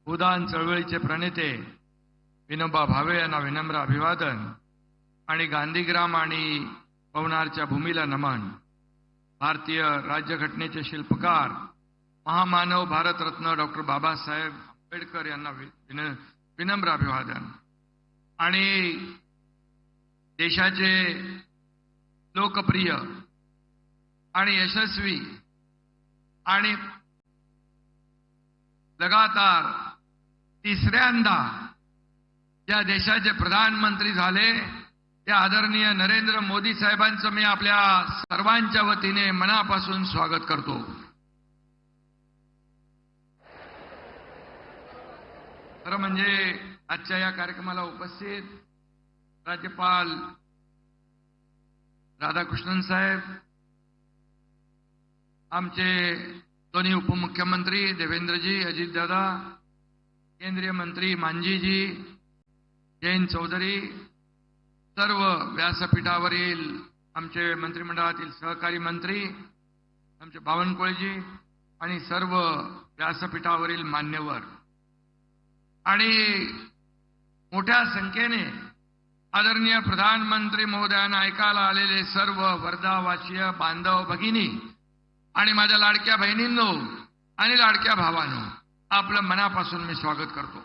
भूदान चळवळीचे प्रणेते विनोबा भावे यांना विनम्र अभिवादन आणि गांधीग्राम आणि पवनारच्या भूमीला नमन। भारतीय राज्यघटनेचे शिल्पकार महामानव भारतरत्न डॉक्टर बाबासाहेब आंबेडकर यांना विनम्र अभिवादन आणि देशाचे लोकप्रिय आणि यशस्वी आणि लगातार तिसऱ्यांदा ज्या देशाचे प्रधानमंत्री झाले त्या आदरणीय नरेंद्र मोदी साहेबांचं मी आपल्या सर्वांच्या वतीने मनापासून स्वागत करतो। खरं म्हणजे आजच्या या कार्यक्रमाला उपस्थित राज्यपाल राधाकृष्णन साहेब, आमचे दोन्ही उपमुख्यमंत्री देवेंद्रजी, अजितदादा, केंद्रीय मंत्री मांझीजी, जयंत चौधरी, सर्व व्यासपीठावरील आमचे मंत्रिमंडळातील सहकारी मंत्री, आमचे बावनकुळेजी आणि सर्व व्यासपीठावरील मान्यवर आणि मोठ्या संख्येने आदरणीय प्रधानमंत्री महोदयांना ऐकायला आलेले सर्व वर्धावासीय बांधव भगिनी आणि माझ्या लाडक्या बहिणींनो आणि लाडक्या भावांनो, आपलं मनापासून मी स्वागत करतो।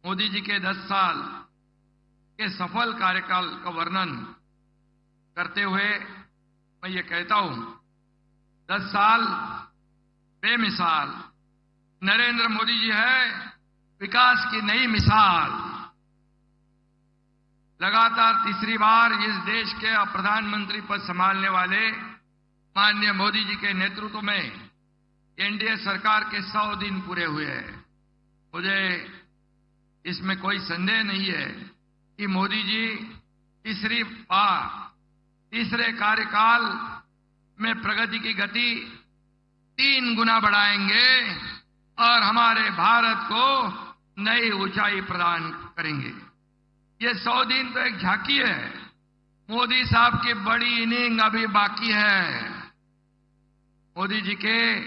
मोदी जी के 10 साल के सफल कार्यकाल का वर्णन करते हुए मैं ये कहता हूं, 10 साल बेमिसाल नरेंद्र मोदी जी है विकास की नई मिसाल। लगातार तीसरी बार इस देश के प्रधानमंत्री पद संभालने वाले माननीय मोदी जी के नेतृत्व में एनडीए सरकार के 100 दिन पूरे हुए हैं। मुझे इसमें कोई संदेह नहीं है कि मोदी जी तीसरी बार तीसरे कार्यकाल में प्रगति की गति 3 गुना बढ़ाएंगे और हमारे भारत को नई ऊंचाई प्रदान करेंगे। ये 100 दिन तो एक झांकी है, मोदी साहब की बड़ी इनिंग अभी बाकी है। मोदी जी के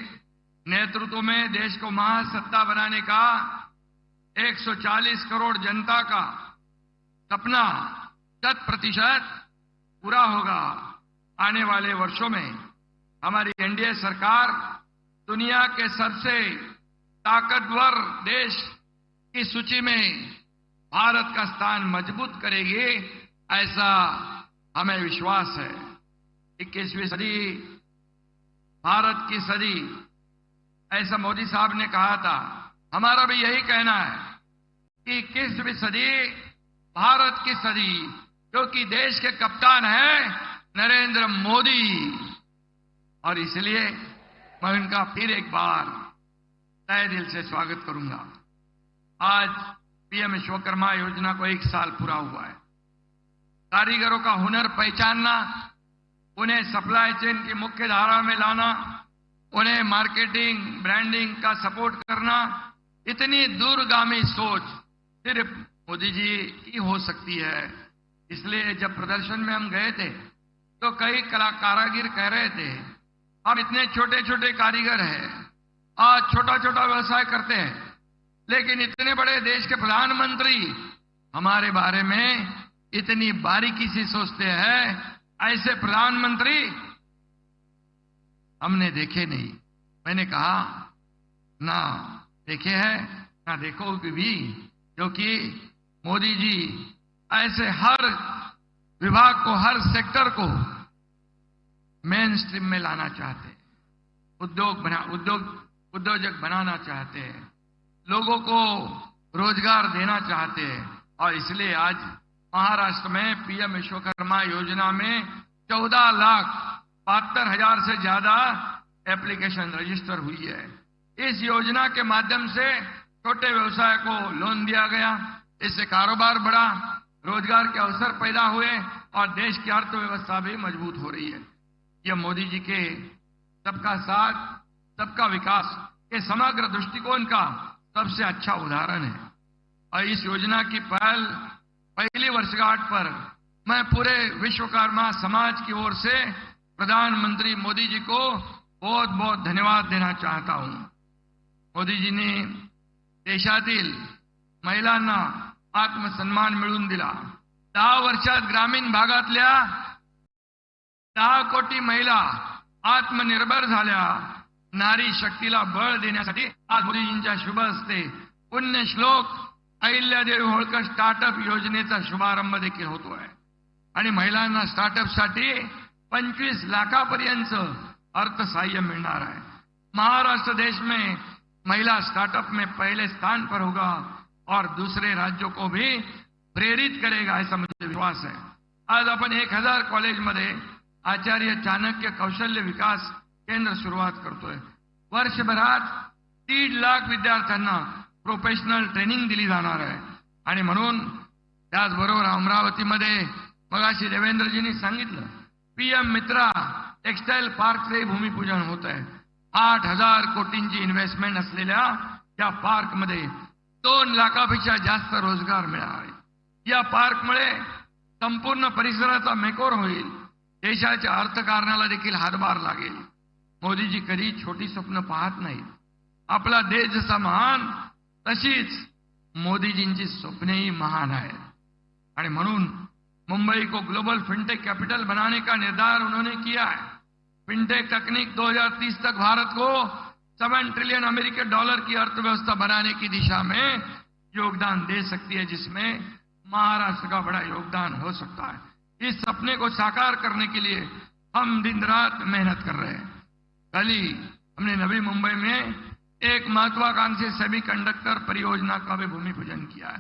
नेतृत्व में देश को महासत्ता बनाने का 140 करोड़ जनता का सपना 100% पूरा होगा। आने वाले वर्षों में हमारी एनडीए सरकार दुनिया के सबसे ताकतवर देश की सूची में भारत का स्थान मजबूत करेगी, ऐसा हमें विश्वास है। 21वीं सदी भारत की सदी, ऐसा मोदी साहब ने कहा था। हमारा भी यही कहना है कि 21वीं सदी भारत की सदी, क्योंकि देश के कप्तान हैं नरेंद्र मोदी, और इसलिए मैं उनका फिर एक बार तहे दिल से स्वागत करूंगा। आज पीएम विश्वकर्मा योजना को 1 साल पूरा हुआ है। कारीगरों का हुनर पहचानना, उन्हें सप्लाई चेन की मुख्य धारा में लाना, उन्हें मार्केटिंग ब्रांडिंग का सपोर्ट करना, इतनी दूरगामी सोच सिर्फ मोदी जी की हो सकती है। इसलिए जब प्रदर्शन में हम गए थे तो कई कारीगर कह रहे थे, हम इतने छोटे छोटे कारीगर हैं, आज छोटा छोटा व्यवसाय करते हैं, लेकिन इतने बड़े देश के प्रधानमंत्री हमारे बारे में इतनी बारीकी से सोचते हैं। ऐसे प्रधानमंत्री हमने देखे नहीं। मैंने कहा ना देखे हैं ना देखोगे भी, क्योंकि मोदी जी ऐसे हर विभाग को, हर सेक्टर को मेन स्ट्रीम में लाना चाहते हैं, उद्योजक बनाना चाहते हैं, लोगों को रोजगार देना चाहते हैं। और इसलिए आज महाराष्ट्र में पीएम विश्वकर्मा योजना में 14,72,000 से ज्यादा एप्लीकेशन रजिस्टर हुई है। इस योजना के माध्यम से छोटे व्यवसाय को लोन दिया गया, इससे कारोबार बढ़ा, रोजगार के अवसर पैदा हुए और देश की अर्थव्यवस्था भी मजबूत हो रही है। यह मोदी जी के सबका साथ सबका विकास के समग्र दृष्टिकोण का सबसे अच्छा उदाहरण है। और इस योजना की पहली वर्षगांठ पर मैं पूरे विश्वकर्मा समाज की ओर से प्रधानमंत्री मोदी जी को बहुत बहुत धन्यवाद देना चाहता हूं। मोदीजींनी देशातील महिलांना आत्मसन्मान मिळवून दिला। 10 वर्षात ग्रामीण भागातल्या 10 कोटी महिला आत्मनिर्भर झाल्या। नारी शक्तीला बळ देण्यासाठी आज मोदीजींच्या शुभ हस्ते पुण्यश्लोक अहिल्यादेवी होळकर स्टार्टअप योजनेचा शुभारंभ देखील होतोय आणि महिलांना स्टार्टअपसाठी 25 लाखापर्यंत अर्थसहाय्य मिलणार है। महाराष्ट्र देश में महिला स्टार्टअप में पहले स्थान पर होगा और दूसरे राज्यों को भी प्रेरित करेगा, ऐसा मुझे विश्वास है। आज अपन 1000 कॉलेजमध्ये आचार्य चाणक्य कौशल्य विकास केंद्र सुरुवात करतोय। वर्षभरात 3 लाख विद्यार्थ्यांना प्रोफेशनल ट्रेनिंग दिली जाणार आहे आणि म्हणून त्याचबरोबर अमरावतीमध्ये मगाशी देवेंद्रजींनी सांगितलं पीएम मित्रा टेक्सटाईल पार्कचे भूमिपूजन होत आहे। 8000 कोटींची इन्व्हेस्टमेंट असलेल्या या पार्कमध्ये 2 लाखापेक्षा जास्त रोजगार मिळणार आहे। या पार्कमुळे संपूर्ण परिसराचा मेकओव्हर होईल, देशाच्या अर्थकारणाला देखील हातभार लागेल। मोदीजी कधी छोटी स्वप्न पाहत नाहीत। आपला देश जसा महान तशीच मोदीजींची स्वप्नेही महान आहेत आणि म्हणून मुंबई को ग्लोबल फिनटेक कैपिटल बनाने का निर्धार उन्होंने किया है। फिनटेक तकनीक 2030 तक भारत को $7 ट्रिलियन अमेरिकी डॉलर की अर्थव्यवस्था बनाने की दिशा में योगदान दे सकती है, जिसमें महाराष्ट्र का बड़ा योगदान हो सकता है। इस सपने को साकार करने के लिए हम दिन रात मेहनत कर रहे हैं। कल ही हमने नवी मुंबई में एक महत्वाकांक्षी सेमीकंडक्टर परियोजना का भी भूमि पूजन किया है।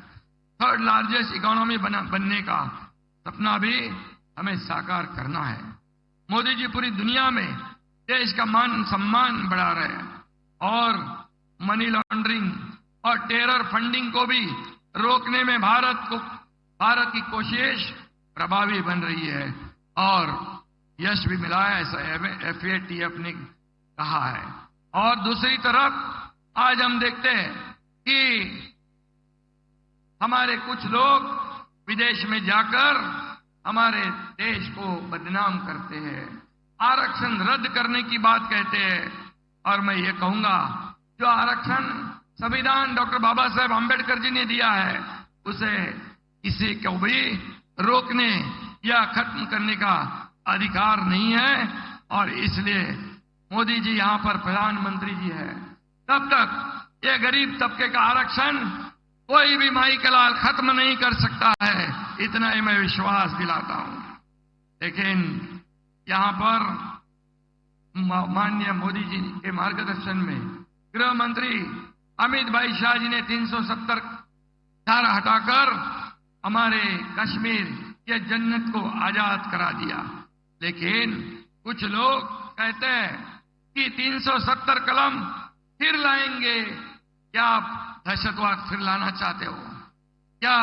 3rd लार्जेस्ट इकोनॉमी बनने का सपना भी हमें साकार करना है। मोदी जी पूरी दुनिया में देश का मान सम्मान बढ़ा रहे हैं और मनी लॉन्ड्रिंग और टेरर फंडिंग को भी रोकने में भारत की कोशिश प्रभावी बन रही है और यश भी मिला है, ऐसा FATF ने कहा है। और दूसरी तरफ आज हम देखते हैं कि हमारे कुछ लोग विदेश में जाकर हमारे देश को बदनाम करते हैं, आरक्षण रद्द करने की बात कहते हैं। और मैं ये कहूंगा जो आरक्षण संविधान डॉक्टर बाबा साहेब आंबेडकर जी ने दिया है उसे किसी को भी रोकने या खत्म करने का अधिकार नहीं है। और इसलिए मोदी जी यहां पर प्रधानमंत्री जी है, तब तक ये गरीब तबके का आरक्षण कोई भी माई का लाल खत्म नहीं कर सकता है, इतना ही मैं विश्वास दिलाता हूं। लेकिन यहां पर माननीय मोदी जी के मार्गदर्शन में गृह मंत्री अमित भाई शाह जी ने 370 धारा हटाकर हमारे कश्मीर के जन्नत को आजाद करा दिया। लेकिन कुछ लोग कहते हैं कि 370 कलम फिर लाएंगे। क्या आप दहशतवाद फिर लाना चाहते हो? क्या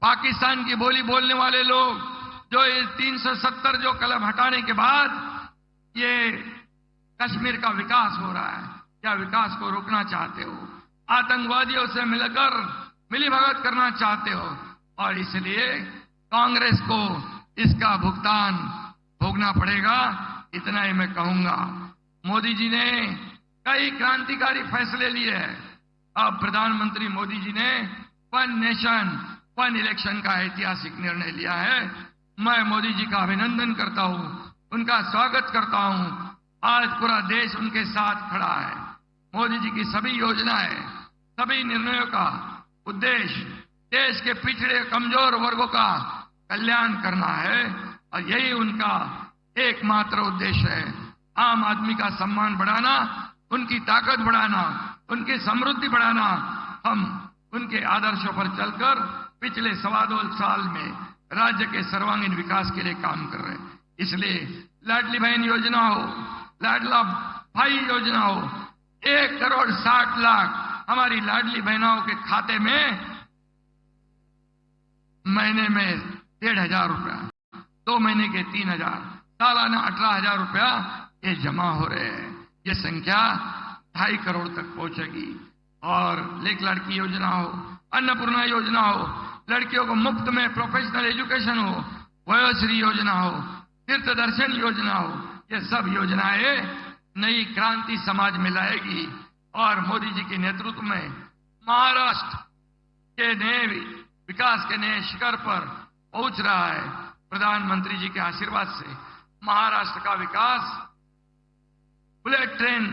पाकिस्तान की बोली बोलने वाले लोग जो इस 370 जो कलम हटाने के बाद ये कश्मीर का विकास हो रहा है, क्या विकास को रोकना चाहते हो? आतंकवादियों से मिलकर मिलीभगत करना चाहते हो? और इसलिए कांग्रेस को इसका भुगतान भोगना पड़ेगा, इतना ही मैं कहूंगा। मोदी जी ने कई क्रांतिकारी फैसले लिए हैं। अब प्रधानमंत्री मोदी जी ने 1 नेशन 1 इलेक्शन का ऐतिहासिक निर्णय लिया है। मैं मोदी जी का अभिनंदन करता हूं, उनका स्वागत करता हूं। आज पूरा देश उनके साथ खड़ा है। मोदी जी की सभी योजनाएं, सभी निर्णयों का उद्देश्य देश के पिछड़े कमजोर वर्गों का कल्याण करना है और यही उनका एकमात्र उद्देश्य है। आम आदमी का सम्मान बढ़ाना, उनकी ताकत बढ़ाना, उनकी समृद्धि बढ़ाना। हम उनके आदर्शों पर चलकर पिछले 2.25 साल में राज्य के सर्वांगीण विकास के लिए काम कर रहे हैं। इसलिए लाडली बहन योजना हो, लाडला भाई योजना हो, 1,60,00,000 हमारी लाडली बहनों के खाते में महीने में 1,500 रुपया, 2 महीने के 3,000, सालाना 18,000 रुपया ये जमा हो रहे हैं। ये संख्या 2.5 करोड़ तक पहुंचेगी। और लेख लड़की योजना हो, अन्नपूर्णा योजना हो, लड़कियों को मुफ्त में प्रोफेशनल एजुकेशन हो, वयोश्री योजना हो, तीर्थ दर्शन योजना हो, ये सब योजनाएं नई क्रांति समाज में लाएगी और मोदी जी के नेतृत्व में महाराष्ट्र के नए विकास के नए शिखर पर पहुंच रहा है। प्रधानमंत्री जी के आशीर्वाद से महाराष्ट्र का विकास बुलेट ट्रेन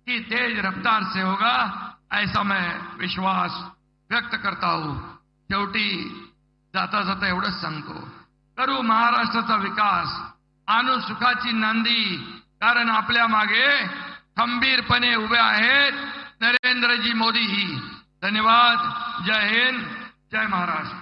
की तेज रफ्तार से होगा, ऐसा मैं विश्वास व्यक्त करता हूं। शेवटी जाता जाता एवढंच सांगतो, करू महाराष्ट्राचा विकास, आणू सुखाची नांदी, कारण आपल्या मागे खंबीरपणे उभे आहेत नरेंद्रजी मोदी ही। धन्यवाद। जय हिंद, जय महाराष्ट्र।